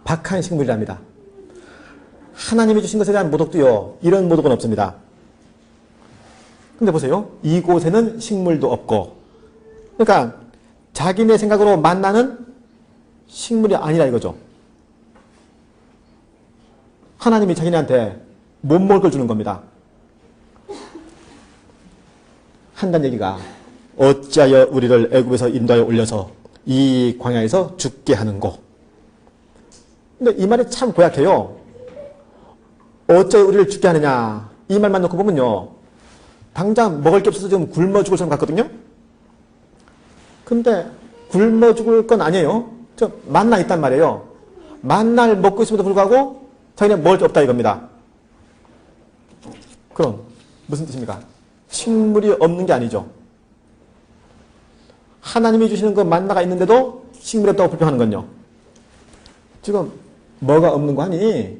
박한 식물이랍니다. 하나님이 주신 것에 대한 모독도요, 이런 모독은 없습니다. 근데 보세요. 이곳에는 식물도 없고, 그러니까 자기네 생각으로 만나는 식물이 아니라 이거죠. 하나님이 자기네한테 못 먹을 걸 주는 겁니다. 한다는 얘기가 어찌하여 우리를 애굽에서 인도하여 올려서 이 광야에서 죽게 하는고. 근데 이 말이 참 고약해요. 어찌하여 우리를 죽게 하느냐, 이 말만 놓고 보면요, 당장 먹을 게 없어서 지금 굶어 죽을 사람 같거든요. 근데 굶어 죽을 건 아니에요. 저 만나 있단 말이에요. 만나를 먹고 있음에도 불구하고 자기는 먹을 게 없다 이겁니다. 그럼 무슨 뜻입니까? 식물이 없는 게 아니죠. 하나님이 주시는 그 만나가 있는데도 식물이 없다고 불평하는 건요. 지금 뭐가 없는 거 아니?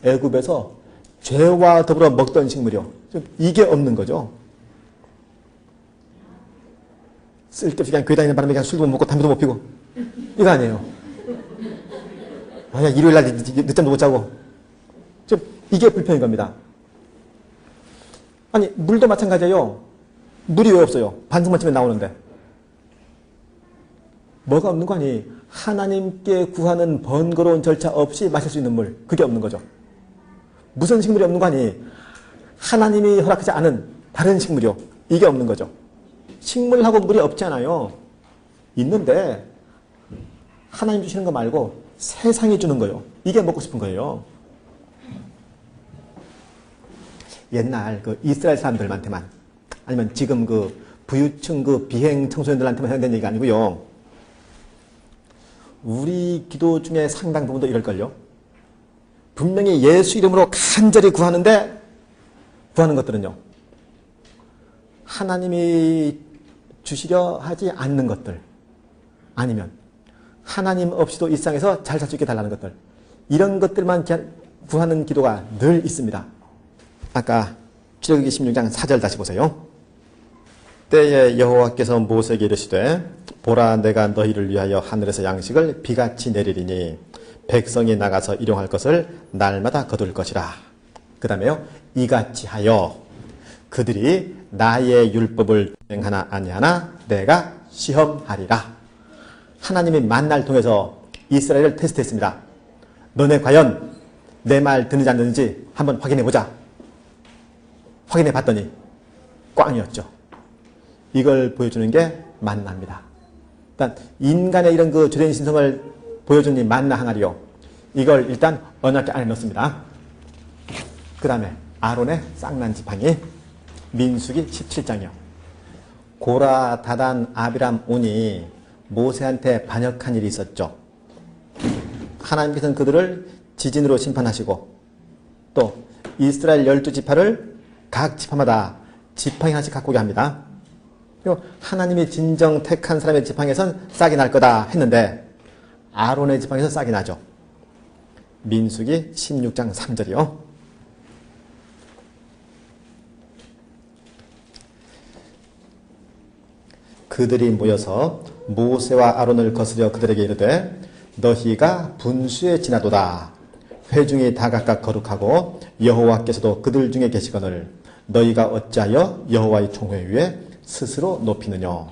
애굽에서 죄와 더불어 먹던 식물이요. 이게 없는 거죠. 쓸데없이 그냥 교회 다니는 바람에 그냥 술도 못 먹고 담배도 못 피고 이거 아니에요. 그냥 일요일날 늦잠도 못 자고 지금 이게 불평인 겁니다. 아니 물도 마찬가지예요. 물이 왜 없어요? 반죽만 치면 나오는데. 뭐가 없는 거 아니? 하나님께 구하는 번거로운 절차 없이 마실 수 있는 물, 그게 없는 거죠. 무슨 식물이 없는 거 아니? 하나님이 허락하지 않은 다른 식물이요. 이게 없는 거죠. 식물하고 물이 없지 않아요. 있는데 하나님 주시는 거 말고 세상이 주는 거예요. 이게 먹고 싶은 거예요. 옛날 그 이스라엘 사람들한테만, 아니면 지금 그 부유층 그 비행 청소년들한테만 해당되는 얘기가 아니고요. 우리 기도 중에 상당 부분도 이럴걸요. 분명히 예수 이름으로 간절히 구하는데 구하는 것들은요, 하나님이 주시려 하지 않는 것들, 아니면 하나님 없이도 이 세상에서 잘 살 수 있게 달라는 것들, 이런 것들만 구하는 기도가 늘 있습니다. 아까 출애굽기 16장 4절 다시 보세요. 때에 여호와께서 모세에게 이르시되 보라, 내가 너희를 위하여 하늘에서 양식을 비같이 내리리니 백성이 나가서 일용할 것을 날마다 거둘 것이라. 그 다음에요, 이같이 하여 그들이 나의 율법을 수행하나 아니하나 내가 시험하리라. 하나님이 만나를 통해서 이스라엘을 테스트했습니다. 너네 과연 내 말 듣는지 안 듣는지 한번 확인해보자. 확인해 봤더니 꽝이었죠. 이걸 보여주는 게 만나입니다. 일단 인간의 이런 그 죄된 신성을 보여주는 이 만나 항아리요, 이걸 일단 언약궤 안에 넣습니다. 그 다음에 아론의 쌍난 지팡이, 민수기 17장이요. 고라, 다단, 아비람, 온이 모세한테 반역한 일이 있었죠. 하나님께서는 그들을 지진으로 심판하시고 또 이스라엘 12지파를 각 지파마다 지팡이 하나씩 갖고 오게 합니다. 그리고 하나님이 진정 택한 사람의 지팡이에선 싹이 날 거다 했는데 아론의 지팡이에서 싹이 나죠. 민수기 16장 3절이요. 그들이 모여서 모세와 아론을 거스려 그들에게 이르되 너희가 분수에 지나도다. 회중이 다 각각 거룩하고 여호와께서도 그들 중에 계시거늘 너희가 어찌하여 여호와의 총회 위에 스스로 높이느냐.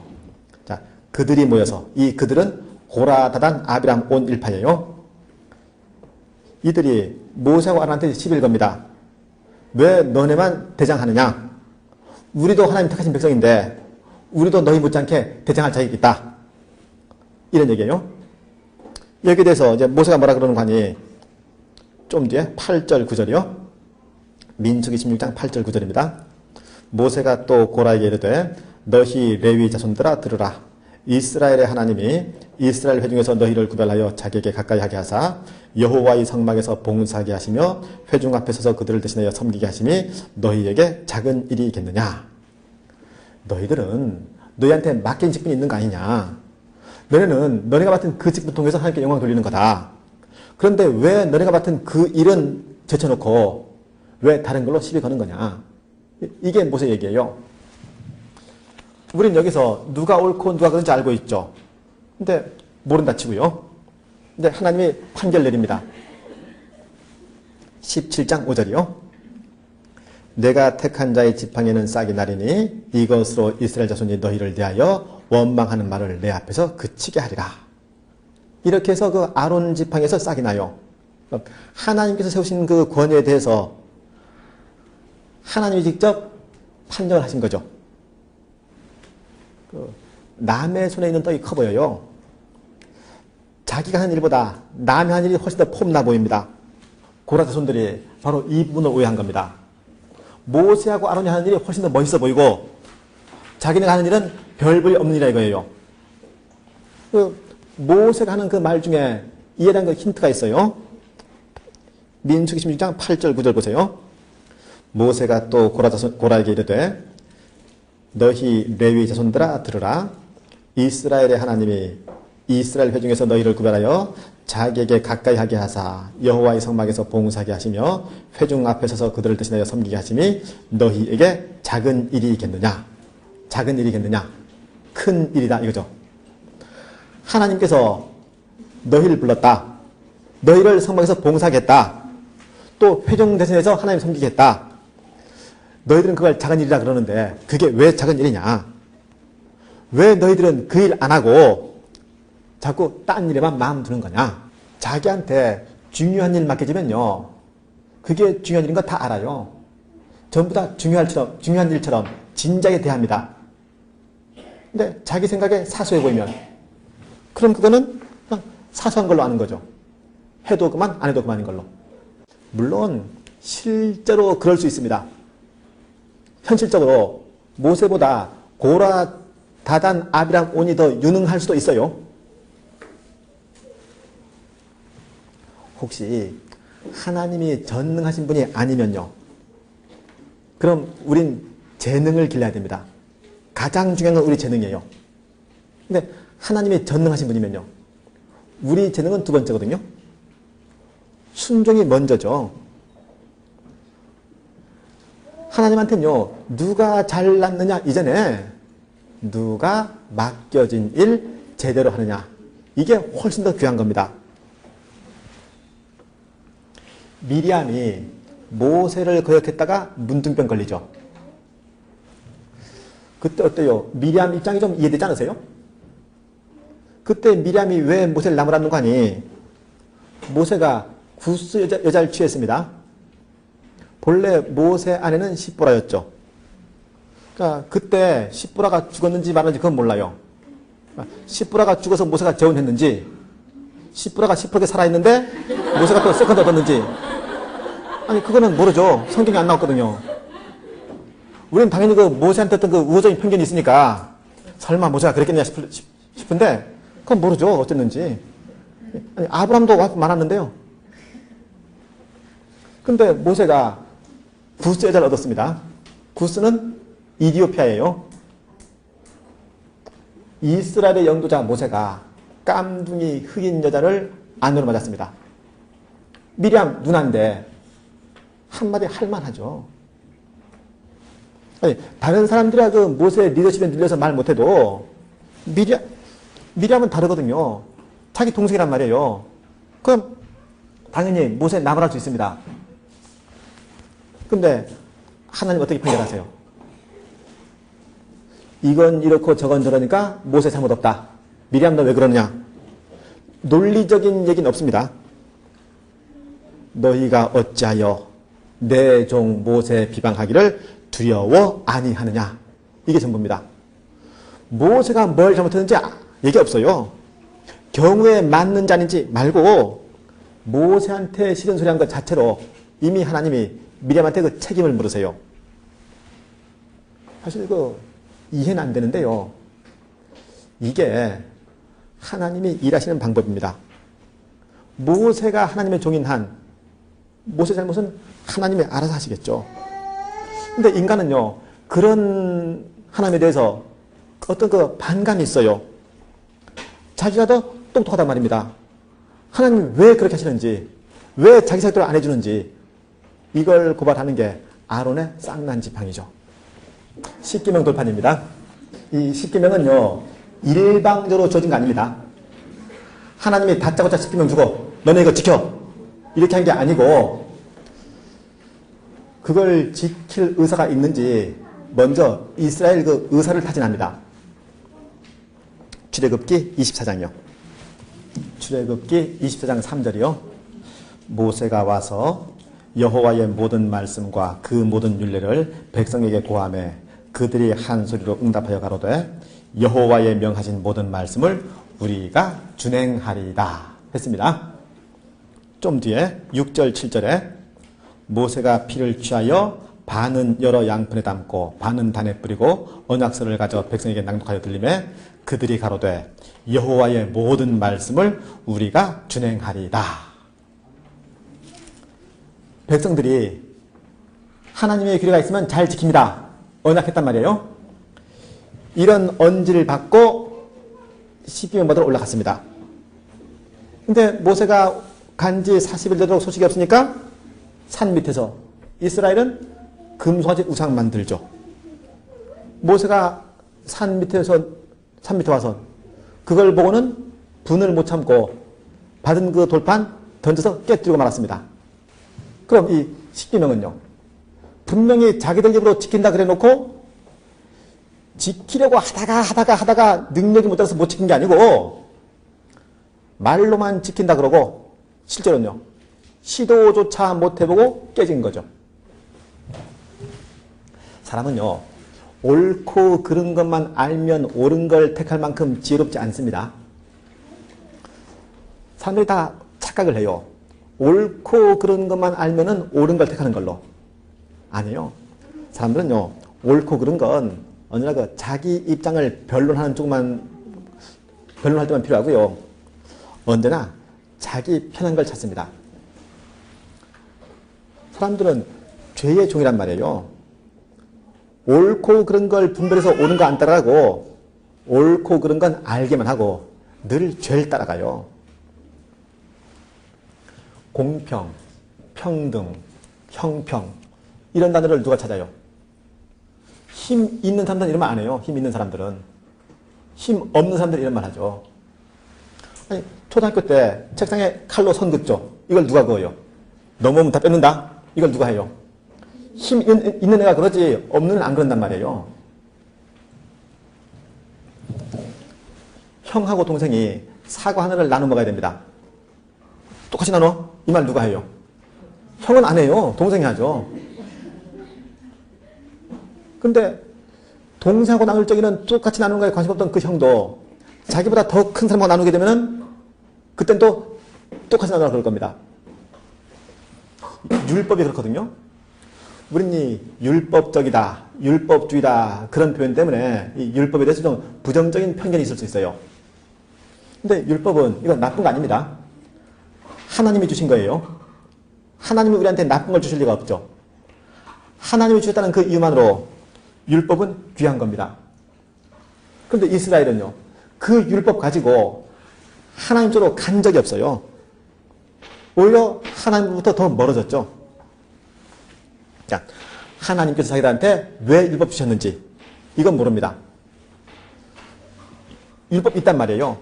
자, 그들이 모여서, 이 그들은 고라, 다단, 아비람, 온 일파예요. 이들이 모세와 아론한테 시비를 겁니다. 왜 너네만 대장하느냐? 우리도 하나님 택하신 백성인데 우리도 너희 못지않게 대장할 자격이 있다. 이런 얘기예요. 여기에 대해서 이제 모세가 뭐라 그러는 거 아니? 좀 뒤에 8절 9절이요. 민수기 16장 8절 9절입니다. 모세가 또 고라에게 이르되 너희 레위 자손들아 들으라. 이스라엘의 하나님이 이스라엘 회중에서 너희를 구별하여 자기에게 가까이 하게 하사 여호와의 성막에서 봉사하게 하시며 회중 앞에 서서 그들을 대신하여 섬기게 하심이 너희에게 작은 일이겠느냐. 너희들은 너희한테 맡긴 직분이 있는 거 아니냐. 너네는 너네가 맡은 그 직분 통해서 하나님께 영광 돌리는 거다. 그런데 왜 너네가 맡은 그 일은 제쳐놓고 왜 다른 걸로 시비 거는 거냐. 이게 모세 얘기예요. 우린 여기서 누가 옳고 누가 그런지 알고 있죠. 근데 모른다 치고요. 이제 하나님이 판결 내립니다. 17장 5절이요. 내가 택한 자의 지팡이는 싹이 나리니 이것으로 이스라엘 자손이 너희를 대하여 원망하는 말을 내 앞에서 그치게 하리라. 이렇게 해서 그 아론 지팡이에서 싹이 나요. 하나님께서 세우신 그 권위에 대해서 하나님이 직접 판정을 하신 거죠. 남의 손에 있는 떡이 커 보여요. 자기가 하는 일보다 남이 하는 일이 훨씬 더 폼나 보입니다. 고라 자손들이 바로 이 부분을 오해한 겁니다. 모세하고 아론이 하는 일이 훨씬 더 멋있어 보이고 자기네가 하는 일은 별 볼일 없는 일이라 이거예요. 모세가 하는 그 말 중에 이에 대한 그 힌트가 있어요. 민수기 16장 8절 9절 보세요. 모세가 또 고라에게 이르되 너희 레위 자손들아 들으라. 이스라엘의 하나님이 이스라엘 회중에서 너희를 구별하여 자기에게 가까이 하게 하사 여호와의 성막에서 봉사하게 하시며 회중 앞에 서서 그들을 대신하여 섬기게 하심이 너희에게 작은 일이겠느냐? 작은 일이겠느냐? 큰 일이다 이거죠. 하나님께서 너희를 불렀다. 너희를 성막에서 봉사하겠다. 또 회중 대신해서 하나님 섬기겠다. 너희들은 그걸 작은 일이라 그러는데 그게 왜 작은 일이냐? 왜 너희들은 그 일 안 하고 자꾸 딴 일에만 마음 두는 거냐? 자기한테 중요한 일 맡겨지면요. 그게 중요한 일인 거 다 알아요. 전부 다 중요한 일처럼 진작에 대합니다. 근데 자기 생각에 사소해 보이면 그럼 그거는 그냥 사소한 걸로 아는 거죠. 해도 그만, 안 해도 그만인 걸로. 물론 실제로 그럴 수 있습니다. 현실적으로 모세보다 고라, 다단, 아비람, 온이 더 유능할 수도 있어요. 혹시 하나님이 전능하신 분이 아니면요. 그럼 우린 재능을 길러야 됩니다. 가장 중요한 건 우리 재능이에요. 근데 하나님이 전능하신 분이면요. 우리 재능은 두 번째거든요. 순종이 먼저죠. 하나님한테는요. 누가 잘났느냐 이전에 누가 맡겨진 일 제대로 하느냐. 이게 훨씬 더 귀한 겁니다. 미리암이 모세를 거역했다가 문둥병 걸리죠. 그때 어때요? 미리암 입장이 좀 이해되지 않으세요? 그때 미리암이 왜 모세를 나무라는 거 아니? 모세가 구스 여자를 취했습니다. 본래 모세 아내는 십보라였죠. 그러니까 그때 십보라가 죽었는지 말았는지 그건 몰라요. 십보라가 죽어서 모세가 재혼했는지 십보라가 시퍼렇게 살아있는데 모세가 또 세컨드 얻었는지 아니 그거는 모르죠. 성경이 안 나왔거든요. 우리는 당연히 그 모세한테 어떤 그 우호적인 편견이 있으니까 설마 모세가 그랬겠냐 싶은데 그건 모르죠. 어쨌는지. 아니 아브람도 와이프 많았는데요. 근데 모세가 구스 여자를 얻었습니다. 구스는 이디오피아예요. 이스라엘의 영도자 모세가 깜둥이 흑인 여자를 아내로 맞았습니다. 미리암 누나인데 한마디 할만하죠. 아니, 다른 사람들이야 그 모세의 리더십에 눌려서 말 못해도 미리암은 다르거든요. 자기 동생이란 말이에요. 그럼 당연히 모세 나무랄 수 있습니다. 근데 하나님 어떻게 판결하세요? 이건 이렇고 저건 저러니까 모세 잘못 없다. 미리암 너 왜 그러느냐? 논리적인 얘기는 없습니다. 너희가 어찌하여 내 종 모세 비방하기를 두려워 아니하느냐? 이게 전부입니다. 모세가 뭘 잘못했는지 얘기 없어요. 경우에 맞는 자인지 말고 모세한테 싫은 소리 한 것 자체로 이미 하나님이 미리암한테 그 책임을 물으세요. 사실 이해는 안 되는데요. 이게 하나님이 일하시는 방법입니다. 모세가 하나님의 종인 한 모세 잘못은 하나님이 알아서 하시겠죠. 근데 인간은요. 그런 하나님에 대해서 어떤 그 반감이 있어요. 자기가 더 똑똑하단 말입니다. 하나님이 왜 그렇게 하시는지, 왜 자기 생각대로 안 해주는지 이걸 고발하는 게 아론의 쌍난 지팡이죠. 십계명 돌판입니다. 이 십계명은요 일방적으로 주어진 거 아닙니다. 하나님이 다짜고짜 지키면 죽어. 너네 이거 지켜. 이렇게 한 게 아니고 그걸 지킬 의사가 있는지 먼저 이스라엘 그 의사를 타진합니다. 출애굽기 24장이요. 출애굽기 24장 3절이요. 모세가 와서 여호와의 모든 말씀과 그 모든 율례를 백성에게 고하매 그들이 한 소리로 응답하여 가로되 여호와의 명하신 모든 말씀을 우리가 준행하리다 했습니다. 좀 뒤에 6절 7절에 모세가 피를 취하여 반은 여러 양푼에 담고 반은 단에 뿌리고 언약서를 가져 백성에게 낭독하여 들리매 그들이 가로되 여호와의 모든 말씀을 우리가 준행하리다. 백성들이 하나님의 규례가 있으면 잘 지킵니다. 언약했단 말이에요. 이런 언지를 받고 시비면 받으러 올라갔습니다. 근데 모세가 간지 40일 되도록 소식이 없으니까 산 밑에서 이스라엘은 금송아지 우상 만들죠. 모세가 산 밑에 와서 그걸 보고는 분을 못 참고 받은 그 돌판 던져서 깨뜨리고 말았습니다. 그럼 이 십계명은요, 분명히 자기들 입으로 지킨다 그래 놓고 지키려고 하다가 능력이 못 돼서 못 지킨 게 아니고 말로만 지킨다 그러고 실제로는요 시도조차 못 해보고 깨진 거죠. 사람은요 옳고 그른 것만 알면 옳은 걸 택할 만큼 지혜롭지 않습니다. 사람들이 다 착각을 해요. 옳고 그른 것만 알면은 옳은 걸 택하는 걸로. 아니에요. 사람들은요 옳고 그른 건 언제나 그 자기 입장을 변론할 때만 필요하고요. 언제나 자기 편한 걸 찾습니다. 사람들은 죄의 종이란 말이에요. 옳고 그른 걸 분별해서 옳은 거 안 따라가고 옳고 그른 건 알기만 하고 늘 죄를 따라가요. 공평, 평등, 형평 이런 단어를 누가 찾아요? 힘 있는 사람들은 이런 말 안 해요. 힘 있는 사람들은. 힘 없는 사람들은 이런 말 하죠. 아니, 초등학교 때 책상에 칼로 선 긋죠. 이걸 누가 그어요? 넘어오면 다 뺏는다? 이걸 누가 해요? 힘 있는 애가 그러지 없는 애는 안 그런단 말이에요. 형하고 동생이 사과 하나를 나눠 먹어야 됩니다. 똑같이 나눠? 이 말 누가 해요? 형은 안 해요. 동생이 하죠. 근데 동생하고 나눌 적에는 똑같이 나누는 거에 관심 없던 그 형도 자기보다 더 큰 사람하고 나누게 되면은 그땐 또 똑같이 나누라 그럴 겁니다. 율법이 그렇거든요. 우리는 율법적이다, 율법주의다 그런 표현 때문에 이 율법에 대해서 좀 부정적인 편견이 있을 수 있어요. 근데 율법은 이건 나쁜 거 아닙니다. 하나님이 주신 거예요. 하나님이 우리한테 나쁜 걸 주실 리가 없죠. 하나님이 주셨다는 그 이유만으로 율법은 귀한 겁니다. 그런데 이스라엘은요, 그 율법 가지고 하나님 쪽으로 간 적이 없어요. 오히려 하나님부터 더 멀어졌죠. 자, 하나님께서 자기들한테 왜 율법 주셨는지 이건 모릅니다. 율법 있단 말이에요.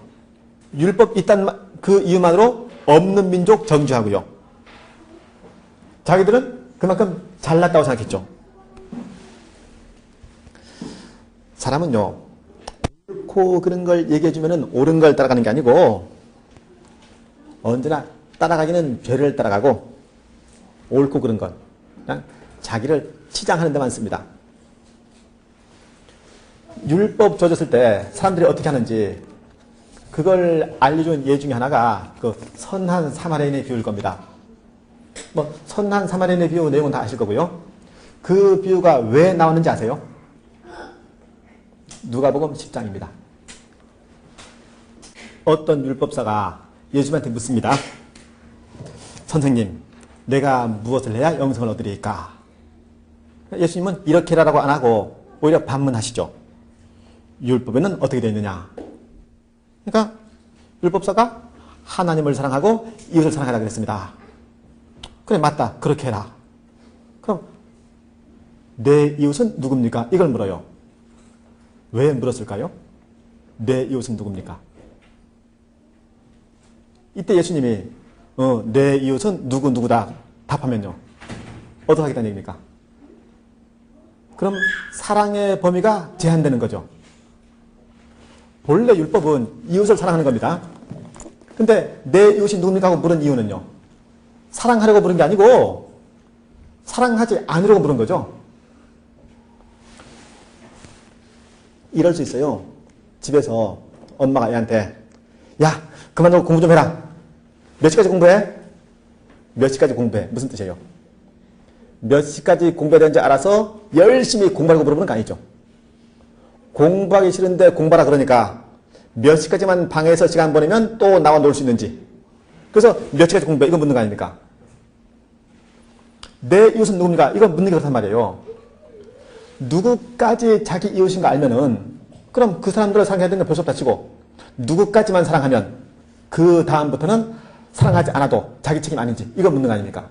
율법 있단 그 이유만으로 없는 민족 정죄하고요. 자기들은 그만큼 잘났다고 생각했죠. 사람은요, 옳고 그런 걸 얘기해주면 옳은 걸 따라가는 게 아니고 언제나 따라가기는 죄를 따라가고 옳고 그런 건 그냥 자기를 치장하는 데만 씁니다. 율법 줘줬을 때 사람들이 어떻게 하는지 그걸 알려준 예 중에 하나가 그 선한 사마리아인의 비유일 겁니다. 뭐 선한 사마리아인의 비유 내용은 다 아실 거고요. 그 비유가 왜 나왔는지 아세요? 누가복음 10장입니다. 어떤 율법사가 예수님한테 묻습니다. 선생님, 내가 무엇을 해야 영생을 얻으리까? 예수님은 이렇게 해라라고 안 하고 오히려 반문하시죠. 율법에는 어떻게 되어 있느냐? 그러니까 율법사가 하나님을 사랑하고 이웃을 사랑하라 그랬습니다. 그래, 맞다. 그렇게 해라. 그럼 내 이웃은 누굽니까? 이걸 물어요. 왜 물었을까요? 내 이웃은 누굽니까? 이때 예수님이 내 이웃은 누구누구다 답하면요. 어떻게 하겠다는 얘기입니까? 그럼 사랑의 범위가 제한되는 거죠. 본래 율법은 이웃을 사랑하는 겁니다. 근데 내 이웃이 누굽니까 하고 물은 이유는요. 사랑하려고 물은 게 아니고 사랑하지 않으려고 물은 거죠. 이럴 수 있어요. 집에서 엄마가 애한테 야 그만하고 공부 좀 해라. 몇 시까지 공부해? 몇 시까지 공부해? 무슨 뜻이에요? 몇 시까지 공부해야 되는지 알아서 열심히 공부하려고 물어보는 거 아니죠. 공부하기 싫은데 공부하라 그러니까 몇 시까지만 방에서 시간 보내면 또 나와 놀 수 있는지. 그래서 몇 시까지 공부해? 이거 묻는 거 아닙니까? 내 이웃은 누굽니까? 이거 묻는 게 그렇단 말이에요. 누구까지 자기 이웃인가 알면은 그럼 그 사람들을 사랑해야 되는 건 별 수 없다 치고 누구까지만 사랑하면 그 다음부터는 사랑하지 않아도 자기 책임 아닌지 이거 묻는 거 아닙니까?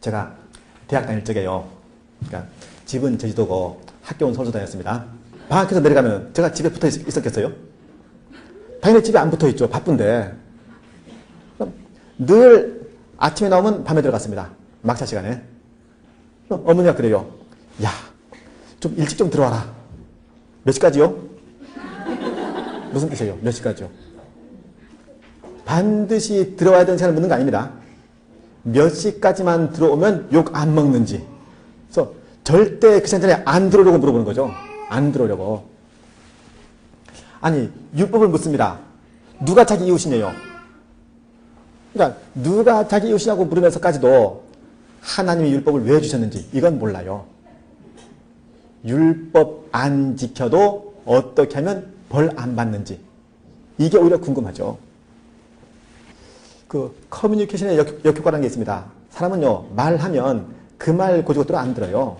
제가 대학 다닐 적에요. 그러니까 집은 제주도고 학교는 서울서 다녔습니다. 방학해서 내려가면 제가 집에 붙어 있었겠어요? 당연히 집에 안 붙어 있죠. 바쁜데. 늘 아침에 나오면 밤에 들어갔습니다. 막차 시간에. 어머니가 그래요. 야, 좀 일찍 좀 들어와라. 몇 시까지요? 무슨 뜻이에요? 몇 시까지요? 반드시 들어와야 되는 시간을 묻는 거 아닙니다. 몇 시까지만 들어오면 욕 안 먹는지. 그래서 절대 그 시간 전에 안 들어오려고 물어보는 거죠. 안 들어오려고. 아니, 율법을 묻습니다. 누가 자기 이웃이냐요? 그러니까 누가 자기 이웃이냐고 물으면서까지도 하나님이 율법을 왜 주셨는지 이건 몰라요. 율법 안 지켜도 어떻게 하면 벌 안 받는지 이게 오히려 궁금하죠. 그 커뮤니케이션의 역효과라는 게 있습니다. 사람은요 말하면 그 말 고지고대로 안 들어요.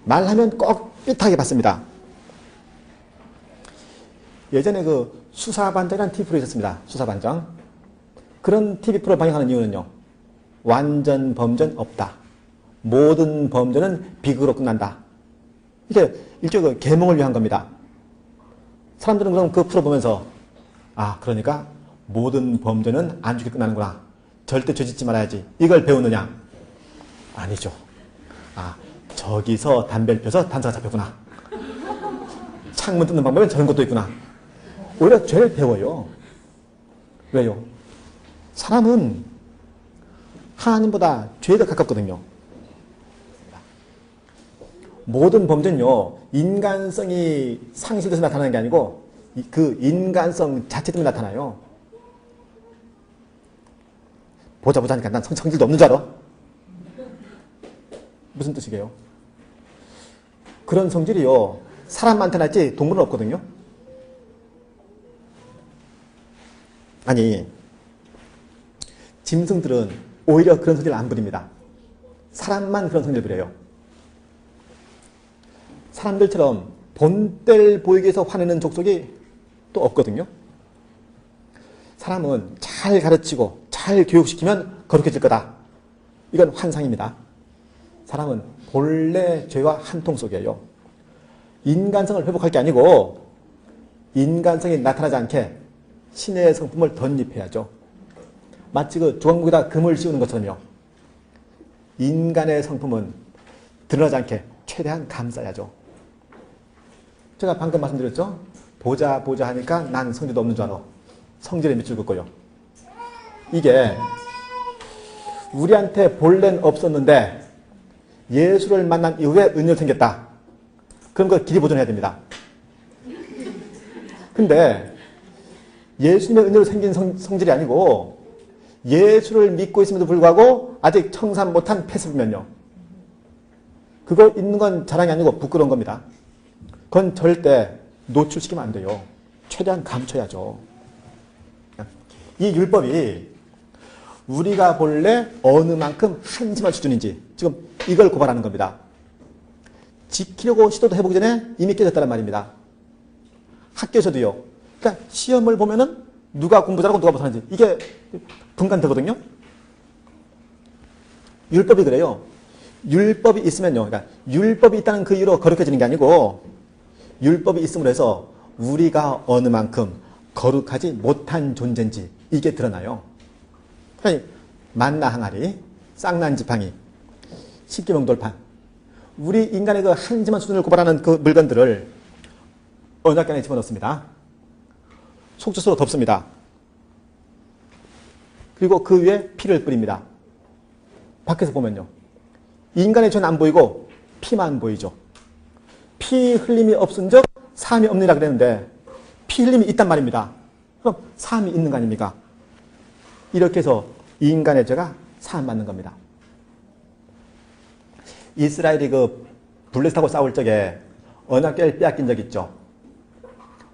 말하면 꼭 삐딱하게 받습니다. 예전에 그 수사반장이라는 TV 프로 있었습니다. 수사반장. 그런 TV 프로 방영하는 이유는요. 완전 범죄는 없다. 모든 범죄는 비극으로 끝난다. 이게 일종의 계몽을 위한 겁니다. 사람들은 그럼 그 프로 보면서 아 그러니까 모든 범죄는 안 죽게 끝나는구나. 절대 죄 짓지 말아야지. 이걸 배우느냐? 아니죠. 아 저기서 담배를 펴서 단서가 잡혔구나. 창문 뜯는 방법엔 저런 것도 있구나. 오히려 죄를 배워요. 왜요? 사람은 하나님보다 죄에 더 가깝거든요. 모든 범죄는요, 인간성이 상실돼서 나타나는 게 아니고 그 인간성 자체 때문에 나타나요. 보자 하니까 난 성질도 없는 줄 알아? 무슨 뜻이게요? 그런 성질이요, 사람한테 나지 동물은 없거든요. 아니, 짐승들은 오히려 그런 성질을 안 부립니다. 사람만 그런 성질을 부려요. 사람들처럼 본때를 보이기 위해서 화내는 족속이 또 없거든요. 사람은 잘 가르치고 잘 교육시키면 거룩해질 거다. 이건 환상입니다. 사람은 본래 죄와 한통 속이에요. 인간성을 회복할 게 아니고 인간성이 나타나지 않게 신의 성품을 덧입혀야죠. 마치 그 조각목에다 금을 씌우는 것처럼요. 인간의 성품은 드러나지 않게 최대한 감싸야죠. 제가 방금 말씀드렸죠. 보자 하니까 난 성질도 없는 줄 알아. 성질에 밑줄 긋고요. 이게 우리한테 본래는 없었는데 예수를 만난 이후에 은혜가 생겼다. 그럼 그걸 길이 보존해야 됩니다. 근데 예수님의 은혜로 생긴 성질이 아니고 예수를 믿고 있음에도 불구하고 아직 청산 못한 패습이면요. 그거 있는 건 자랑이 아니고 부끄러운 겁니다. 그건 절대 노출시키면 안 돼요. 최대한 감춰야죠. 이 율법이 우리가 본래 어느 만큼 한심한 수준인지 지금 이걸 고발하는 겁니다. 지키려고 시도도 해보기 전에 이미 깨졌다는 말입니다. 학교에서도요. 그러니까 시험을 보면은 누가 공부 잘하고 누가 못하는지 이게 분간되거든요. 율법이 그래요. 율법이 있으면요. 그러니까 율법이 있다는 그 이유로 거룩해지는 게 아니고 율법이 있음으로 해서 우리가 어느 만큼 거룩하지 못한 존재인지 이게 드러나요. 그러니까 만나 항아리, 쌍난 지팡이, 십계명 돌판, 우리 인간의 그 한심한 수준을 고발하는 그 물건들을 언약궤 안에 집어넣습니다. 속죄소로 덮습니다. 그리고 그 위에 피를 뿌립니다. 밖에서 보면요, 인간의 죄는 안 보이고 피만 보이죠. 피 흘림이 없은 적 사함이 없느니라 그랬는데 피 흘림이 있단 말입니다. 그럼 사함이 있는 거 아닙니까? 이렇게 해서 인간의 죄가 사함받는 겁니다. 이스라엘이 그 블레셋하고 싸울 적에 언약궤를 빼앗긴 적 있죠.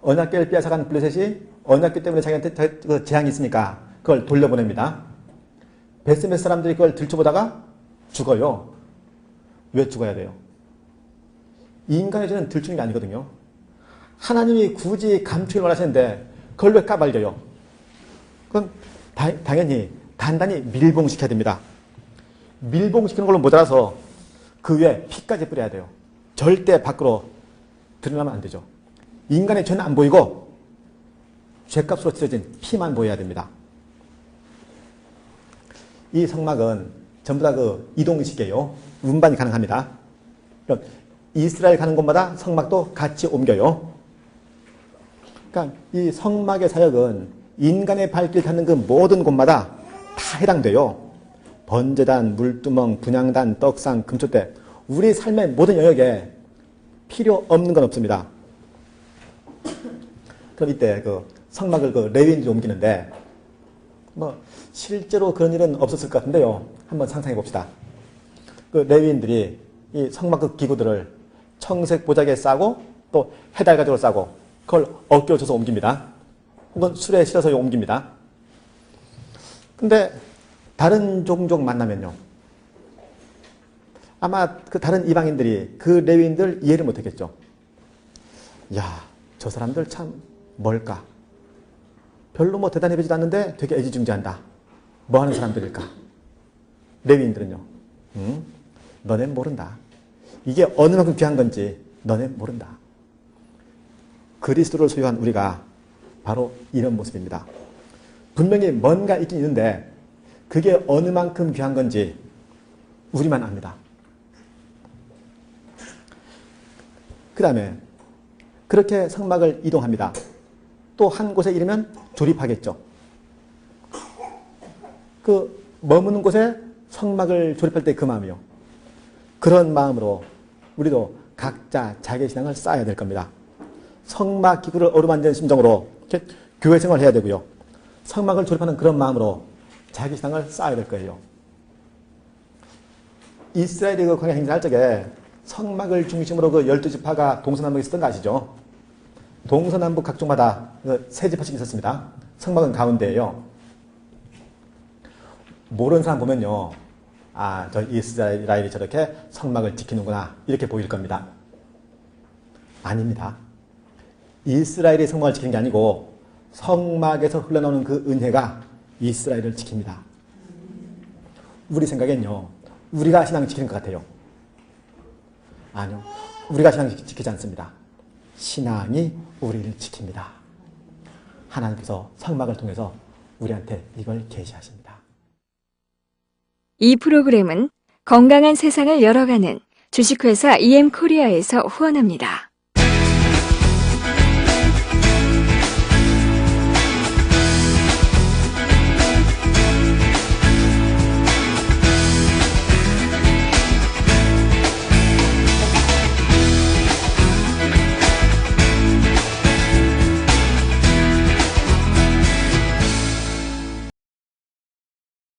언약궤를 빼앗아간 블레셋이 언약궤 때문에 자기한테 그 재앙이 있으니까 그걸 돌려보냅니다. 베스메스 사람들이 그걸 들춰보다가 죽어요. 왜 죽어야 돼요? 인간의 죄는 들추는 게 아니거든요. 하나님이 굳이 감추길 원하시는데 그걸 왜 까발려요? 그건 당연히 단단히 밀봉시켜야 됩니다. 밀봉시키는 걸로 모자라서 그 위에 피까지 뿌려야 돼요. 절대 밖으로 드러나면 안 되죠. 인간의 죄는 안 보이고 죄값으로 치러진 피만 보여야 됩니다. 이 성막은 전부 다 그 이동식이에요. 운반이 가능합니다. 그럼 이스라엘 가는 곳마다 성막도 같이 옮겨요. 그러니까 이 성막의 사역은 인간의 발길 닿는 그 모든 곳마다 다 해당돼요. 번제단, 물두멍, 분향단, 떡상, 금초대, 우리 삶의 모든 영역에 필요 없는 건 없습니다. 그럼 이때 그 성막을 그 레위인들이 옮기는데 뭐 실제로 그런 일은 없었을 것 같은데요. 한번 상상해 봅시다. 그 레위인들이 이 성막 그 기구들을 청색 보자기에 싸고 또 해달가지로 싸고 그걸 어깨로 져서 옮깁니다. 혹은 술에 실어서 옮깁니다. 근데 다른 종족 만나면요, 아마 그 다른 이방인들이 그 레위인들 이해를 못했겠죠. 야, 저 사람들 참 뭘까? 별로 뭐 대단해 보지도 않는데 되게 애지중지한다. 뭐 하는 사람들일까? 레위인들은요, 너넨 모른다. 이게 어느 만큼 귀한 건지 너넨 모른다. 그리스도를 소유한 우리가 바로 이런 모습입니다. 분명히 뭔가 있긴 있는데 그게 어느 만큼 귀한 건지 우리만 압니다. 그 다음에 그렇게 성막을 이동합니다. 또 한 곳에 이르면 조립하겠죠. 그 머무는 곳에 성막을 조립할 때 그 마음이요. 그런 마음으로 우리도 각자 자기의 신앙을 쌓아야 될 겁니다. 성막 기구를 어루만지는 심정으로 이렇게 교회 생활을 해야 되고요. 성막을 조립하는 그런 마음으로 자기 신앙을 쌓아야 될 거예요. 이스라엘이 그 광야 행진할 적에 성막을 중심으로 그 12지파가 동서남북에 있었던 거 아시죠? 동서남북 각종마다 세 지파씩 있었습니다. 성막은 가운데예요. 모르는 사람 보면요, 아, 저 이스라엘이 저렇게 성막을 지키는구나 이렇게 보일 겁니다. 아닙니다. 이스라엘이 성막을 지키는 게 아니고 성막에서 흘러나오는 그 은혜가 이스라엘을 지킵니다. 우리 생각엔요, 우리가 신앙 지키는 것 같아요. 아니요, 우리가 신앙 지키지 않습니다. 신앙이 우리를 지킵니다. 하나님께서 성막을 통해서 우리한테 이걸 계시하십니다. 이 프로그램은 건강한 세상을 열어가는 주식회사 EM코리아에서 후원합니다.